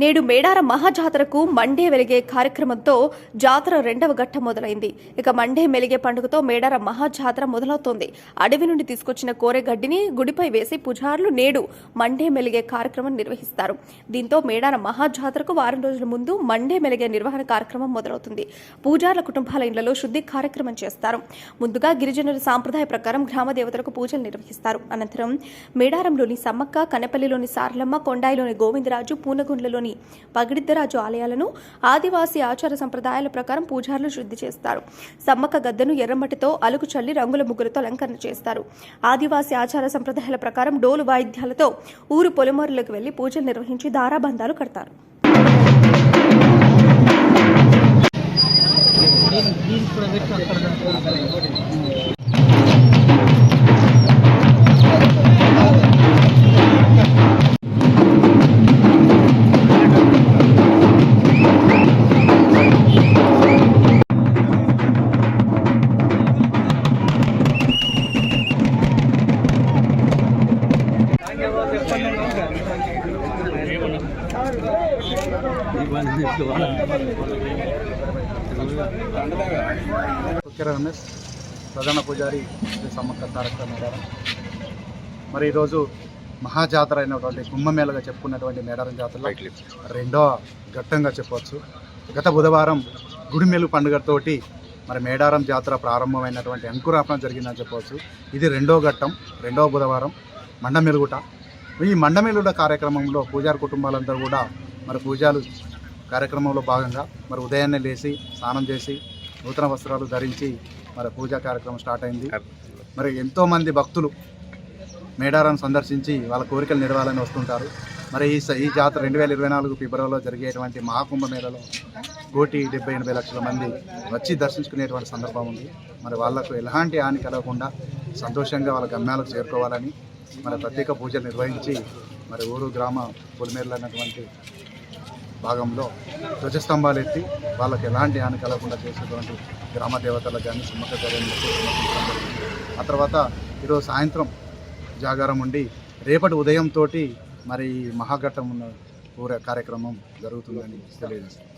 నేడు మేడారం మహాజాతరకు మండే వెలిగే కార్యక్రమంతో జాతర రెండవ ఘట్టం మొదలైంది. ఇక మండే మెలిగే పండుగతో మేడారం మహాజాతర మొదలవుతోంది. అడవి నుండి తీసుకొచ్చిన కోరెగడ్డిని గుడిపై వేసి పూజారులు నేడు మండే మెలిగే కార్యక్రమం నిర్వహిస్తారు. దీంతో మేడారం మహాజాతరకు వారం రోజుల ముందు మండే మెలిగే నిర్వహణ కార్యక్రమం మొదలవుతుంది. పూజారుల కుటుంబాల ఇళ్లలో శుద్ధి కార్యక్రమం చేస్తారు. ముందుగా గిరిజనుల సాంప్రదాయ ప్రకారం గ్రామ దేవతలకు పూజలు నిర్వహిస్తారు. అనంతరం మేడారంలోని సమ్మక్క, కనపల్లిలోని సారలమ్మ, కొండాయిలోని గోవిందరాజు, పూనగుండ్లలో పగిడిద్దరాజు ఆలయాలను ఆదివాసీ ఆచార సంప్రదాయాల ప్రకారం పూజారులు శుద్ధి చేస్తారు. సమ్మక్క గద్దెను ఎర్రమట్టితో అలుకు చల్లి రంగుల ముగ్గులతో అలంకరణ చేస్తారు. ఆదివాసీ ఆచార సంప్రదాయాల ప్రకారం డోలు వాయిద్యాలతో ఊరు పొలిమేరలకు వెళ్లి పూజలు నిర్వహించి దారాబంధాలు కడతారు. రమేష్, ప్రధాన పూజారి శ్రీ సమ్మక్క సారక్క మేడారం. మరి ఈరోజు మహాజాతర అయినటువంటి కుంభమేళగా చెప్పుకున్నటువంటి మేడారం జాతరలో రెండవ ఘట్టంగా చెప్పవచ్చు. గత బుధవారం గుడిమెలు పండుగతోటి మరి మేడారం జాతర ప్రారంభమైనటువంటి అంకురార్పణ జరిగిందని చెప్పవచ్చు. ఇది రెండవ ఘట్టం, రెండవ బుధవారం మండమెలుగుట. ఈ మండమెలుగుట కార్యక్రమంలో పూజారి కుటుంబాలందరూ కూడా మరి పూజలు కార్యక్రమంలో భాగంగా మరి ఉదయాన్నే లేచి స్నానం చేసి నూతన వస్త్రాలు ధరించి మరి పూజా కార్యక్రమం స్టార్ట్ అయింది. మరి ఎంతోమంది భక్తులు మేడారాన్ని సందర్శించి వాళ్ళ కోరికలు నెరవేరాలని వస్తుంటారు. మరి ఈ జాతర 2024 ఫిబ్రవరిలో జరిగేటువంటి మహాకుంభమేళలో 1,78,00,000 మంది వచ్చి దర్శించుకునేటువంటి సందర్భం ఉంది. మరి వాళ్లకు ఎలాంటి హాని కలగకుండా సంతోషంగా వాళ్ళ గమ్యాలకు చేరుకోవాలని మరి ప్రత్యేక పూజలు నిర్వహించి మరి ఊరు గ్రామ పొలిమేరలు అన్నటువంటి భాగంలో ధ్వజస్తంభాలు ఎత్తి వాళ్ళకి ఎలాంటి హాని కలగకుండా చేసేటువంటి గ్రామ దేవతలకు కానీ సమ్మక్క సమర్పించడం జరిగింది. ఆ తర్వాత ఈరోజు సాయంత్రం జాగారం ఉండి రేపటి ఉదయంతో మరి మహాఘట్టం ఉన్న కార్యక్రమం జరుగుతుందని తెలియజేస్తుంది.